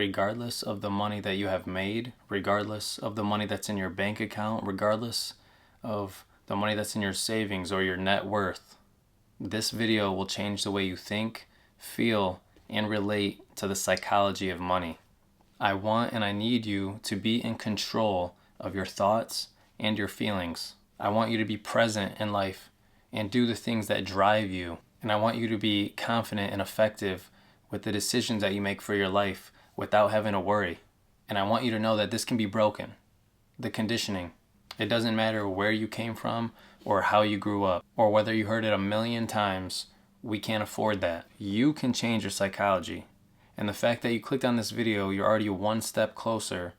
regardless of the money that you have made, regardless of the money that's in your bank account, regardless of the money that's in your savings or your net worth, this video will change the way you think, feel, and relate to the psychology of money. I want and I need you to be in control of your thoughts and your feelings. I want you to be present in life and do the things that drive you. And I want you to be confident and effective with the decisions that you make for your life without having to worry. And I want you to know that this can be broken. The conditioning. It doesn't matter where you came from or how you grew up or whether you heard it 1,000,000 times. We can't afford that. You can change your psychology. And the fact that you clicked on this video, you're already one step closer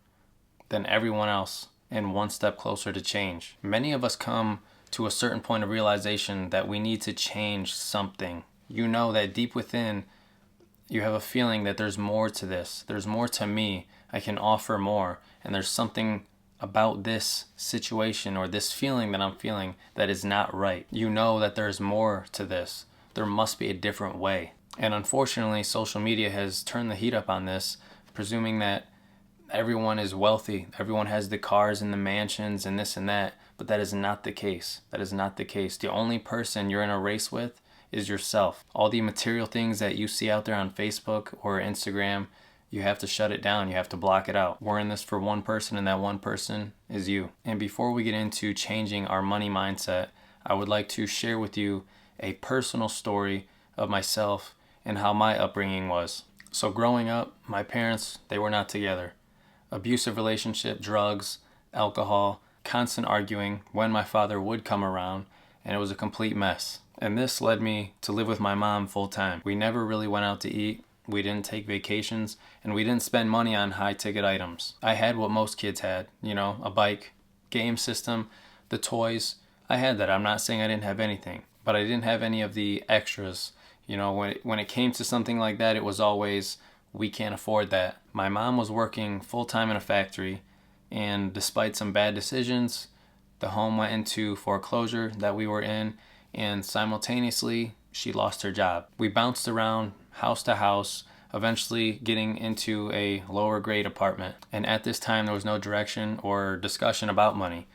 than everyone else and one step closer to change. Many of us come to a certain point of realization that we need to change something. You know that deep within, you have a feeling that there's more to this. There's more to me. I can offer more. And there's something about this situation or this feeling that I'm feeling that is not right. You know that there's more to this. There must be a different way. And unfortunately, social media has turned the heat up on this, presuming that everyone is wealthy. Everyone has the cars and the mansions and this and that. But that is not the case. That is not the case. The only person you're in a race with is yourself. All the material things that you see out there on Facebook or Instagram, you have to shut it down. You have to block it out. We're in this for one person, and that one person is you. And before we get into changing our money mindset, I would like to share with you a personal story of myself and how my upbringing was. So growing up, my parents, they were not together. Abusive relationship, drugs, alcohol, constant arguing when my father would come around, and it was a complete mess. And this led me to live with my mom full time. We never really went out to eat. We didn't take vacations, and we didn't spend money on high ticket items. I had what most kids had, a bike, game system, the toys. I had that. I'm not saying I didn't have anything, but I didn't have any of the extras. When it came to something like that, it was always, we can't afford that. My mom was working full time in a factory, and despite some bad decisions, the home went into foreclosure that we were in, and simultaneously, she lost her job. We bounced around house to house, eventually getting into a lower grade apartment. And at this time, there was no direction or discussion about money.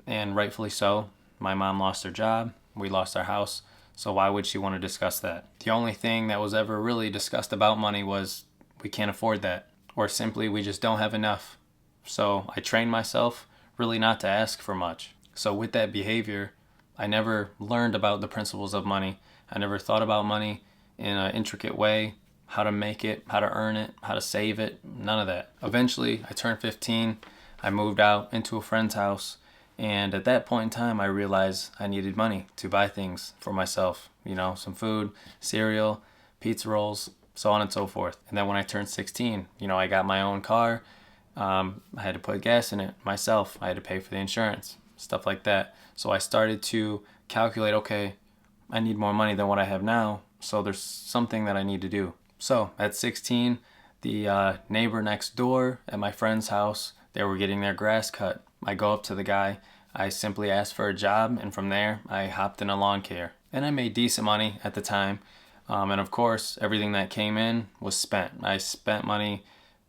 And rightfully so. My mom lost her job. We lost our house. So why would she want to discuss that? The only thing that was ever really discussed about money was we can't afford that. Or simply we just don't have enough. So I trained myself really not to ask for much. So with that behavior, I never learned about the principles of money. I never thought about money in an intricate way, how to make it, how to earn it, how to save it, none of that. Eventually, I turned 15, I moved out into a friend's house, and at that point in time, I realized I needed money to buy things for myself, some food, cereal, pizza rolls, so on and so forth. And then when I turned 16, I got my own car, I had to put gas in it myself, I had to pay for the insurance, stuff like that. So I started to calculate, okay, I need more money than what I have now, so there's something that I need to do. So at 16, the neighbor next door at my friend's house, they were getting their grass cut. I go up to the guy, I simply asked for a job, and from there, I hopped in a lawn care. And I made decent money at the time. And of course, everything that came in was spent. I spent money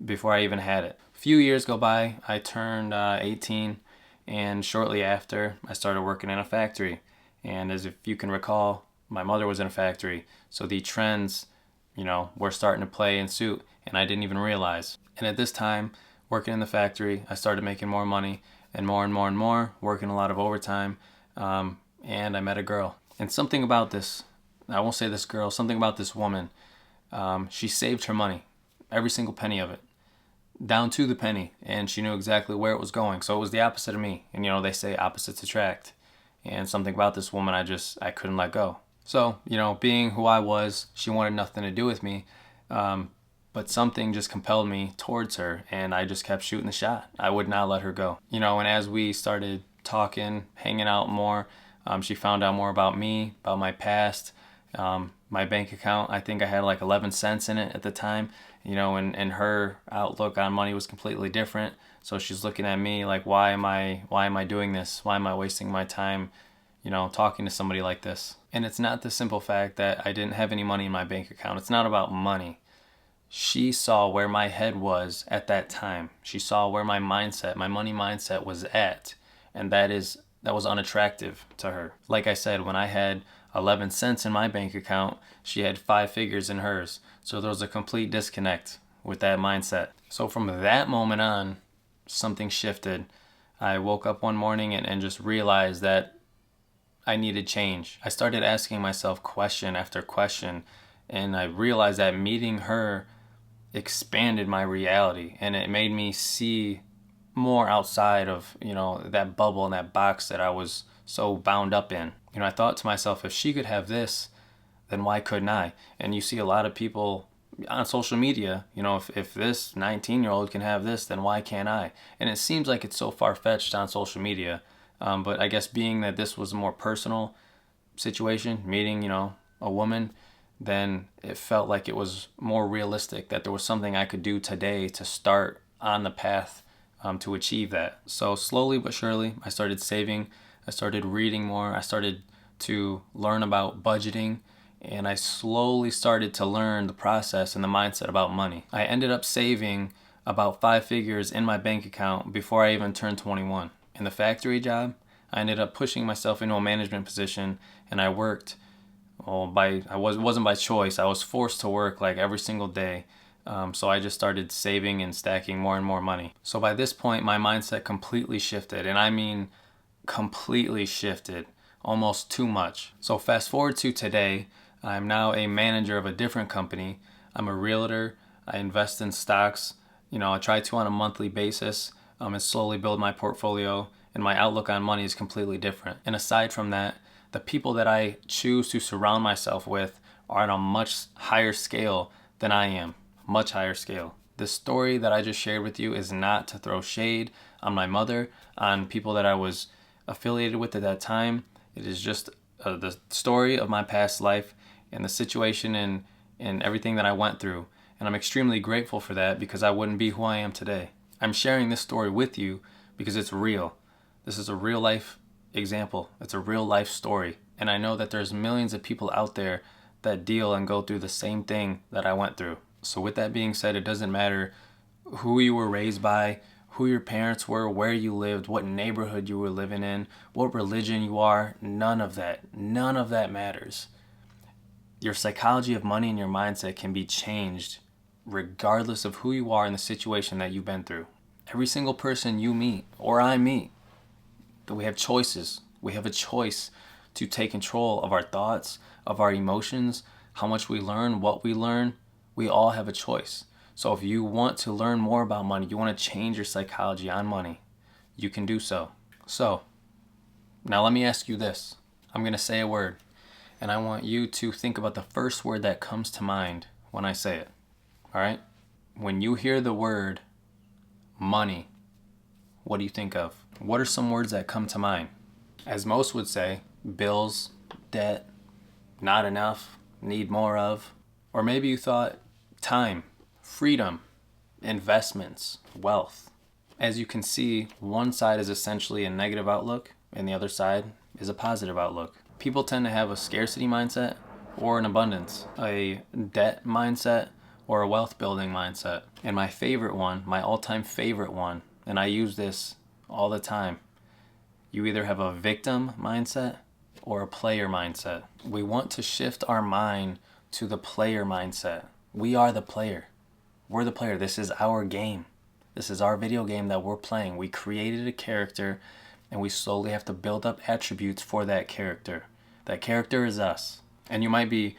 before I even had it. A few years go by, I turned 18, and shortly after, I started working in a factory. And as if you can recall, my mother was in a factory, so the trends, were starting to play in suit, and I didn't even realize. And at this time, working in the factory, I started making more money, and more, working a lot of overtime, and I met a girl. And something about this, I won't say this girl, something about this woman, she saved her money, every single penny of it, down to the penny, and she knew exactly where it was going. So it was the opposite of me, and they say opposites attract. And something about this woman, I couldn't let go. So, being who I was, she wanted nothing to do with me. But something just compelled me towards her, and I just kept shooting the shot. I would not let her go. And as we started talking, hanging out more, she found out more about me, about my past, my bank account. I think I had like 11 cents in it at the time, and her outlook on money was completely different. So she's looking at me like, why am I doing this? Why am I wasting my time, talking to somebody like this? And it's not the simple fact that I didn't have any money in my bank account. It's not about money. She saw where my head was at that time. She saw where my mindset, my money mindset was at. And that was unattractive to her. Like I said, when I had 11 cents in my bank account, she had 5 figures in hers. So there was a complete disconnect with that mindset. So from that moment on, something shifted. I woke up one morning and just realized that I needed change. I started asking myself question after question, and I realized that meeting her expanded my reality, and it made me see more outside of, that bubble and that box that I was so bound up in. I thought to myself, if she could have this, then why couldn't I? And you see a lot of people on social media, if this 19-year-old can have this, then why can't I? And it seems like it's so far-fetched on social media. But I guess being that this was a more personal situation, meeting, a woman, then it felt like it was more realistic, that there was something I could do today to start on the path to achieve that. So slowly but surely, I started saving. I started reading more. I started to learn about budgeting. And I slowly started to learn the process and the mindset about money. I ended up saving about 5 figures in my bank account before I even turned 21. In the factory job, I ended up pushing myself into a management position, and I worked. It wasn't by choice. I was forced to work like every single day. So I just started saving and stacking more and more money. So by this point, my mindset completely shifted, and I mean completely shifted, almost too much. So fast forward to today, I'm now a manager of a different company. I'm a realtor. I invest in stocks. I try to on a monthly basis and slowly build my portfolio, and my outlook on money is completely different. And aside from that, the people that I choose to surround myself with are on a much higher scale than I am, much higher scale. The story that I just shared with you is not to throw shade on my mother, on people that I was affiliated with at that time. It is just the story of my past life and the situation and everything that I went through. And I'm extremely grateful for that, because I wouldn't be who I am today. I'm sharing this story with you because it's real. This is a real life example. It's a real life story. And I know that there's millions of people out there that deal and go through the same thing that I went through. So with that being said, it doesn't matter who you were raised by, who your parents were, where you lived, what neighborhood you were living in, what religion you are. None of that matters. Your psychology of money and your mindset can be changed regardless of who you are in the situation that you've been through. Every single person you meet, or I meet, that we have choices. We have a choice to take control of our thoughts, of our emotions, how much we learn, what we learn. We all have a choice. So if you want to learn more about money, you want to change your psychology on money, you can do so. So now let me ask you this. I'm going to say a word, and I want you to think about the first word that comes to mind when I say it. All right? When you hear the word money, what do you think of? What are some words that come to mind? As most would say, bills, debt, not enough, need more of. Or maybe you thought time, freedom, investments, wealth. As you can see, one side is essentially a negative outlook and the other side is a positive outlook. People tend to have a scarcity mindset or an abundance, a debt mindset or a wealth building mindset. And my favorite one, my all-time favorite one, and I use this all the time, you either have a victim mindset or a player mindset. We want to shift our mind to the player mindset. We are the player. We're the player. This is our game. This is our video game that we're playing. We created a character, and we slowly have to build up attributes for that character. That character is us. And you might be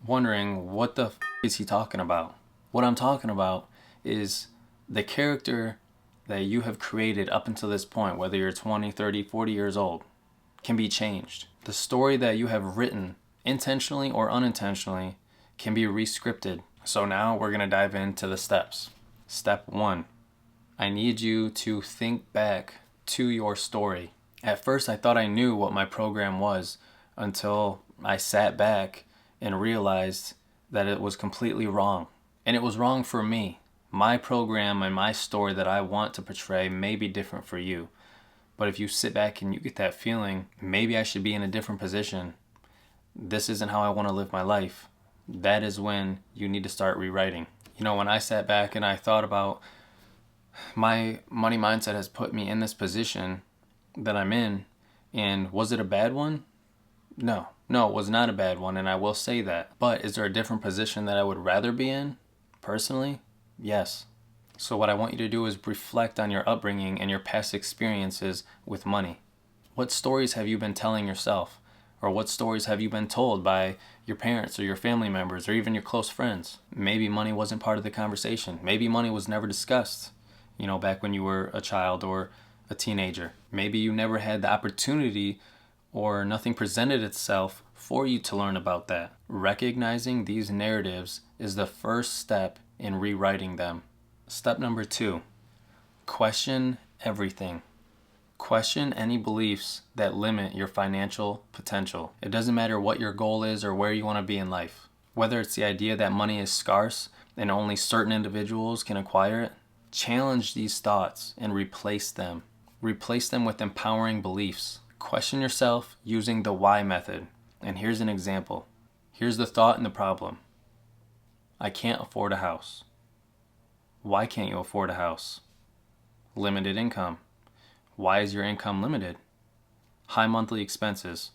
wondering, what the is he talking about? What I'm talking about is the character that you have created up until this point, whether you're 20, 30, 40 years old, can be changed. The story that you have written, intentionally or unintentionally, can be re-scripted. So now we're going to dive into the steps. Step 1. I need you to think back to your story. At first, I thought I knew what my program was until I sat back and realized that it was completely wrong. And it was wrong for me. My program and my story that I want to portray may be different for you. But if you sit back and you get that feeling, maybe I should be in a different position, this isn't how I want to live my life, that is when you need to start rewriting. When I sat back and I thought about my money mindset has put me in this position that I'm in, and was it a bad one? No, it was not a bad one, and I will say that. But is there a different position that I would rather be in, personally? Yes. So what I want you to do is reflect on your upbringing and your past experiences with money. What stories have you been telling yourself? Or what stories have you been told by your parents or your family members or even your close friends? Maybe money wasn't part of the conversation. Maybe money was never discussed, back when you were a child or a teenager. Maybe you never had the opportunity or nothing presented itself for you to learn about that. Recognizing these narratives is the first step in rewriting them. Step number 2, question everything. Question any beliefs that limit your financial potential. It doesn't matter what your goal is or where you want to be in life. Whether it's the idea that money is scarce and only certain individuals can acquire it, challenge these thoughts and replace them. Replace them with empowering beliefs. Question yourself using the why method. And here's an example. Here's the thought and the problem. I can't afford a house. Why can't you afford a house? Limited income. Why is your income limited? High monthly expenses.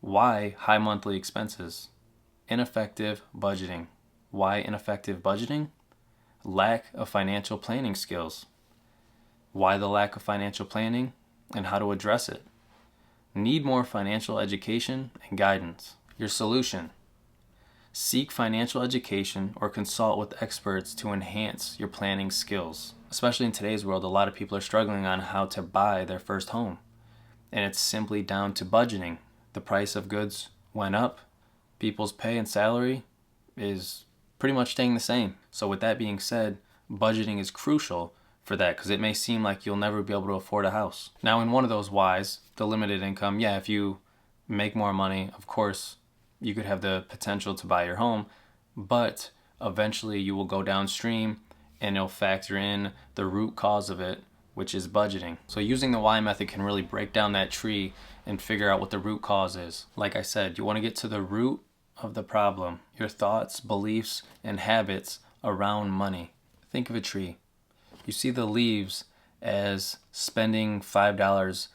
Why high monthly expenses? Ineffective budgeting. Why ineffective budgeting? Lack of financial planning skills. Why the lack of financial planning and how to address it? Need more financial education and guidance. Your solution. Seek financial education or consult with experts to enhance your planning skills. Especially in today's world, a lot of people are struggling on how to buy their first home. And it's simply down to budgeting. The price of goods went up. People's pay and salary is pretty much staying the same. So with that being said, budgeting is crucial for that because it may seem like you'll never be able to afford a house. Now in one of those whys, the limited income, if you make more money, of course, you could have the potential to buy your home, but eventually you will go downstream and it'll factor in the root cause of it, which is budgeting. So using the why method can really break down that tree and figure out what the root cause is. Like I said, you want to get to the root of the problem, your thoughts, beliefs, and habits around money. Think of a tree. You see the leaves as spending $5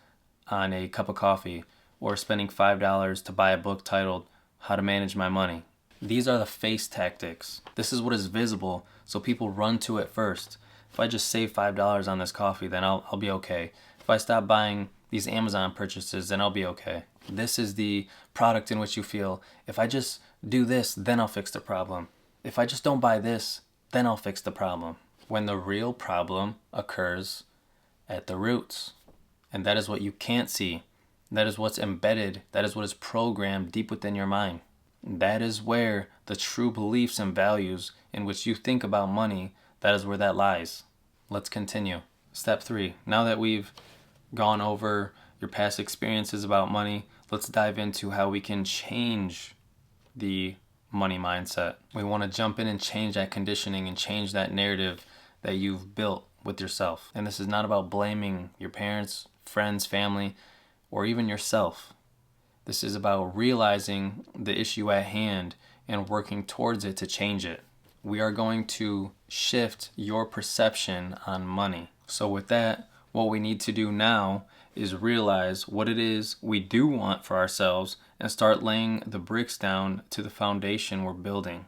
on a cup of coffee or spending $5 to buy a book titled How to Manage My Money. These are the face tactics. This is what is visible, so people run to it first. If I just save $5 on this coffee, then I'll be okay. If I stop buying these Amazon purchases, then I'll be okay. This is the product in which you feel, if I just do this, then I'll fix the problem. If I just don't buy this, then I'll fix the problem. When the real problem occurs at the roots. And that is what you can't see. That is what's embedded. That is what is programmed deep within your mind. That is where the true beliefs and values in which you think about money, that is where that lies. Let's continue. Step 3. Now that we've gone over your past experiences about money, let's dive into how we can change the money mindset. We want to jump in and change that conditioning and change that narrative that you've built with yourself. And this is not about blaming your parents, friends, family, or even yourself. This is about realizing the issue at hand and working towards it to change it. We are going to shift your perception on money. So with that, what we need to do now is realize what it is we do want for ourselves and start laying the bricks down to the foundation we're building.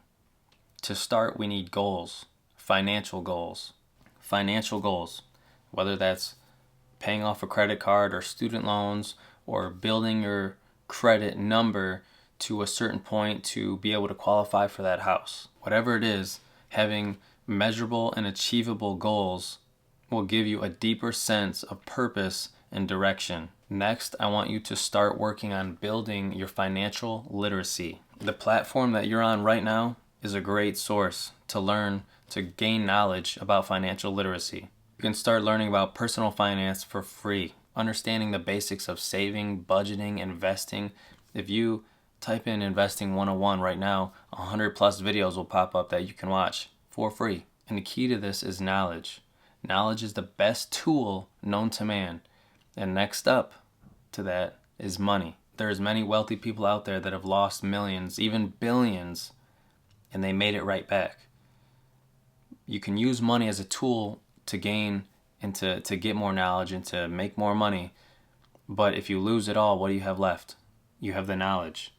To start, we need goals, financial goals. Financial goals, whether that's paying off a credit card or student loans or building your credit number to a certain point to be able to qualify for that house. Whatever it is, having measurable and achievable goals will give you a deeper sense of purpose and direction. Next, I want you to start working on building your financial literacy. The platform that you're on right now is a great source to learn, to gain knowledge about financial literacy. You can start learning about personal finance for free, understanding the basics of saving, budgeting, investing. If you type in Investing 101 right now, 100 plus videos will pop up that you can watch for free. And the key to this is knowledge. Knowledge is the best tool known to man. And next up to that is money. There's many wealthy people out there that have lost millions, even billions, and they made it right back. You can use money as a tool to gain and to get more knowledge and to make more money. But if you lose it all, what do you have left? You have the knowledge.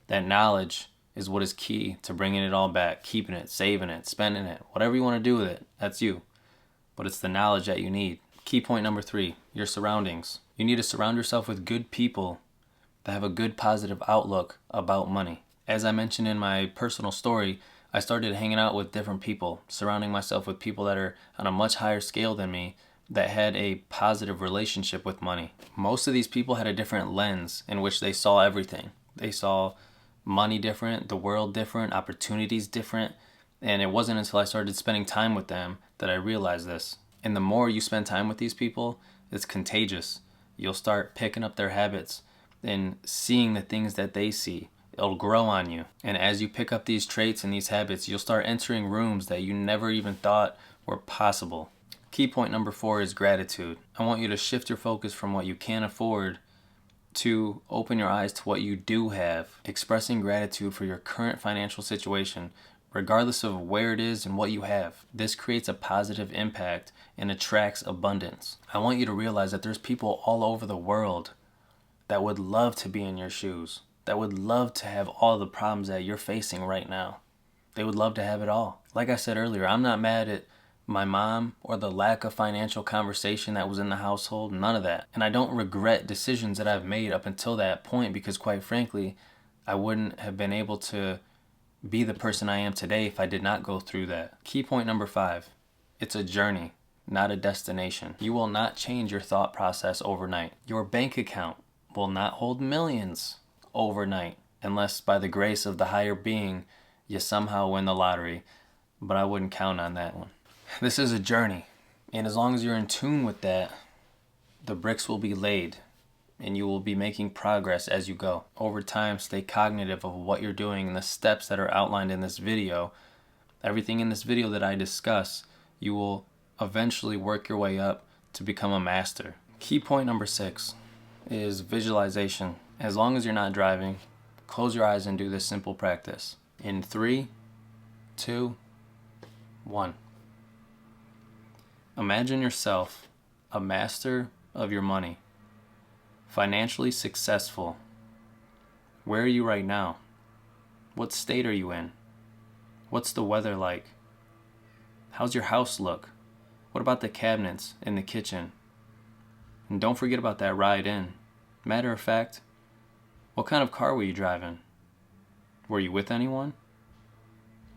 That knowledge is what is key to bringing it all back, keeping it, saving it, spending it, whatever you want to do with it, that's you. But it's the knowledge that you need. Key point number 3, your surroundings. You need to surround yourself with good people that have a good positive outlook about money. As I mentioned in my personal story, I started hanging out with different people, surrounding myself with people that are on a much higher scale than me that had a positive relationship with money. Most of these people had a different lens in which they saw everything. They saw money different, the world different, opportunities different, and it wasn't until I started spending time with them that I realized this. And the more you spend time with these people, it's contagious. You'll start picking up their habits and seeing the things that they see. It'll grow on you. And as you pick up these traits and these habits, you'll start entering rooms that you never even thought were possible. Key point number 4 is gratitude. I want you to shift your focus from what you can't afford to open your eyes to what you do have. Expressing gratitude for your current financial situation, regardless of where it is and what you have. This creates a positive impact and attracts abundance. I want you to realize that there's people all over the world that would love to be in your shoes, that would love to have all the problems that you're facing right now. They would love to have it all. Like I said earlier, I'm not mad at my mom or the lack of financial conversation that was in the household, none of that. And I don't regret decisions that I've made up until that point because quite frankly, I wouldn't have been able to be the person I am today if I did not go through that. Key point number 5, it's a journey, not a destination. You will not change your thought process overnight. Your bank account will not hold millions overnight unless by the grace of the higher being you somehow win the lottery, but I wouldn't count on that one. This is a journey, and as long as you're in tune with that, the bricks will be laid and you will be making progress as you go. Over time, stay cognitive of what you're doing and the steps that are outlined in this video. Everything in this video that I discuss, you will eventually work your way up to become a master. Key point number 6 is visualization. As long as you're not driving, close your eyes and do this simple practice. In 3, 2, 1. Imagine yourself a master of your money, financially successful. Where are you right now? What state are you in? What's the weather like? How's your house look? What about the cabinets in the kitchen? And don't forget about that ride in. Matter of fact, what kind of car were you driving? Were you with anyone?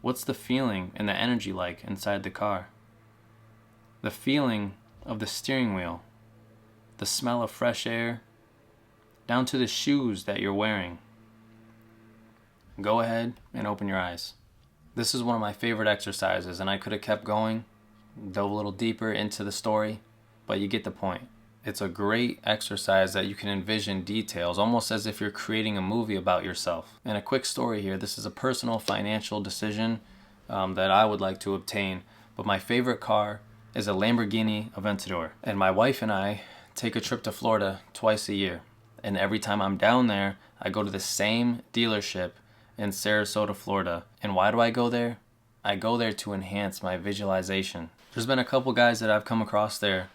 What's the feeling and the energy like inside the car? The feeling of the steering wheel, the smell of fresh air, down to the shoes that you're wearing. Go ahead and open your eyes. This is one of my favorite exercises, and I could have kept going, dove a little deeper into the story, but you get the point. It's a great exercise that you can envision details, almost as if you're creating a movie about yourself. And a quick story here, this is a personal financial decision that I would like to obtain, but my favorite car is a Lamborghini Aventador. And my wife and I take a trip to Florida twice a year. And every time I'm down there, I go to the same dealership in Sarasota, Florida. And why do I go there? I go there to enhance my visualization. There's been a couple guys that I've come across there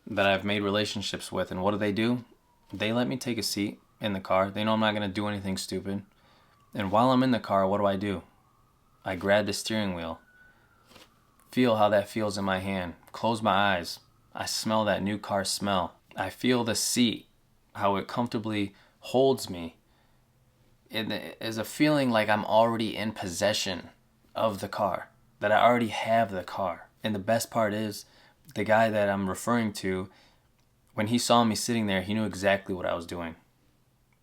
that I've made relationships with, and what do? They let me take a seat in the car. They know I'm not going to do anything stupid. And while I'm in the car, what do? I grab the steering wheel. Feel how that feels in my hand. Close my eyes. I smell that new car smell. I feel the seat, how it comfortably holds me. It is a feeling like I'm already in possession of the car, that I already have the car. And the best part is, the guy that I'm referring to, when he saw me sitting there, he knew exactly what I was doing.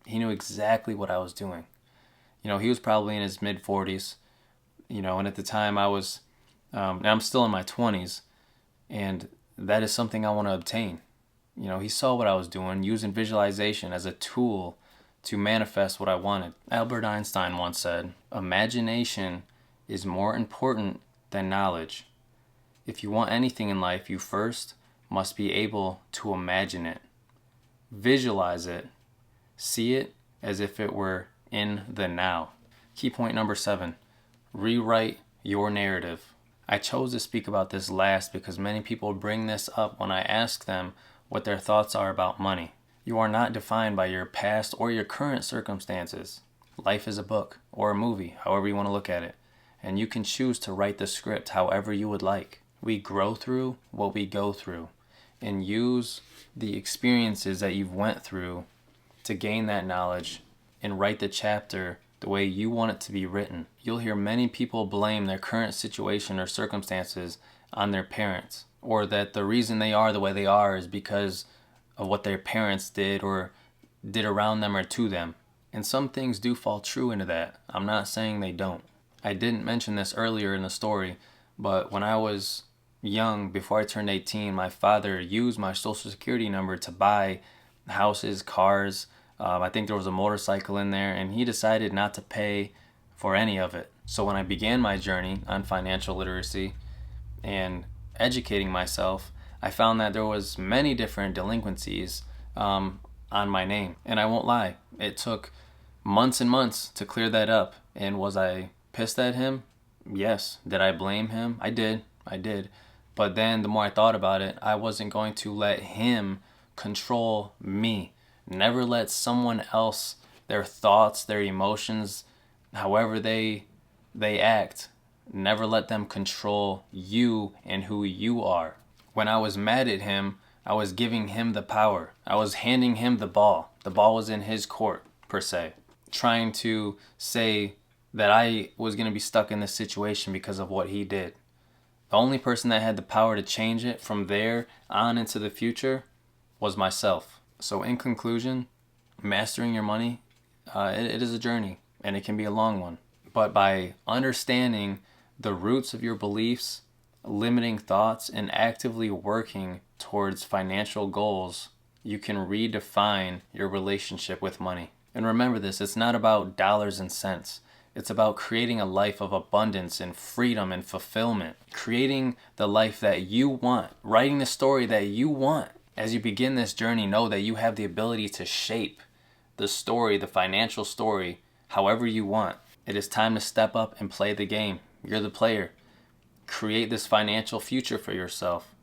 He knew exactly what I was doing. You know, he was probably in his mid-40s, you know, and at the time I was, and I'm still in my 20s, and that is something I want to obtain. You know, he saw what I was doing, using visualization as a tool to manifest what I wanted. Albert Einstein once said, "Imagination is more important than knowledge. If you want anything in life, you first must be able to imagine it. Visualize it. See it as if it were in the now." Key point number 7, rewrite your narrative. I chose to speak about this last because many people bring this up when I ask them what their thoughts are about money. You are not defined by your past or your current circumstances. Life is a book or a movie, however you want to look at it, and you can choose to write the script however you would like. We grow through what we go through and use the experiences that you've went through to gain that knowledge and write the chapter the way you want it to be written. You'll hear many people blame their current situation or circumstances on their parents, or that the reason they are the way they are is because of what their parents did or did around them or to them. And some things do fall true into that. I'm not saying they don't. I didn't mention this earlier in the story, but when I was young, before I turned 18, my father used my social security number to buy houses, cars. I think there was a motorcycle in there, and he decided not to pay for any of it. So when I began my journey on financial literacy and educating myself, I found that there was many different delinquencies on my name. And I won't lie, it took months and months to clear that up. And was I pissed at him? Yes. Did I blame him? I did. But then the more I thought about it, I wasn't going to let him control me. Never let someone else, their thoughts, their emotions, however they act, never let them control you and who you are. When I was mad at him, I was giving him the power. I was handing him the ball. The ball was in his court, per se. Trying to say that I was going to be stuck in this situation because of what he did. The only person that had the power to change it from there on into the future was myself. So in conclusion, mastering your money, it is a journey, and it can be a long one. But by understanding the roots of your beliefs, limiting thoughts, and actively working towards financial goals, you can redefine your relationship with money. And remember this, it's not about dollars and cents. It's about creating a life of abundance and freedom and fulfillment. Creating the life that you want. Writing the story that you want. As you begin this journey, know that you have the ability to shape the story, the financial story, however you want. It is time to step up and play the game. You're the player. Create this financial future for yourself.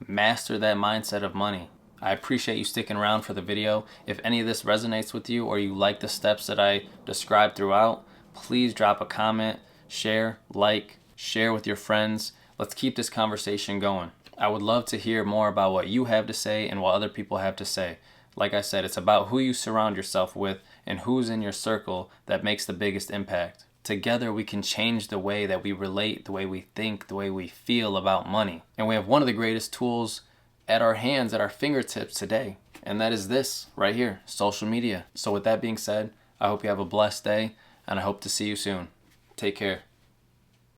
Master that mindset of money. I appreciate you sticking around for the video. If any of this resonates with you or you like the steps that I described throughout, please drop a comment, share, like, share with your friends. Let's keep this conversation going. I would love to hear more about what you have to say and what other people have to say. Like I said, it's about who you surround yourself with and who's in your circle that makes the biggest impact. Together we can change the way that we relate, the way we think, the way we feel about money. And we have one of the greatest tools at our hands, at our fingertips today. And that is this right here, social media. So with that being said, I hope you have a blessed day, and I hope to see you soon. Take care.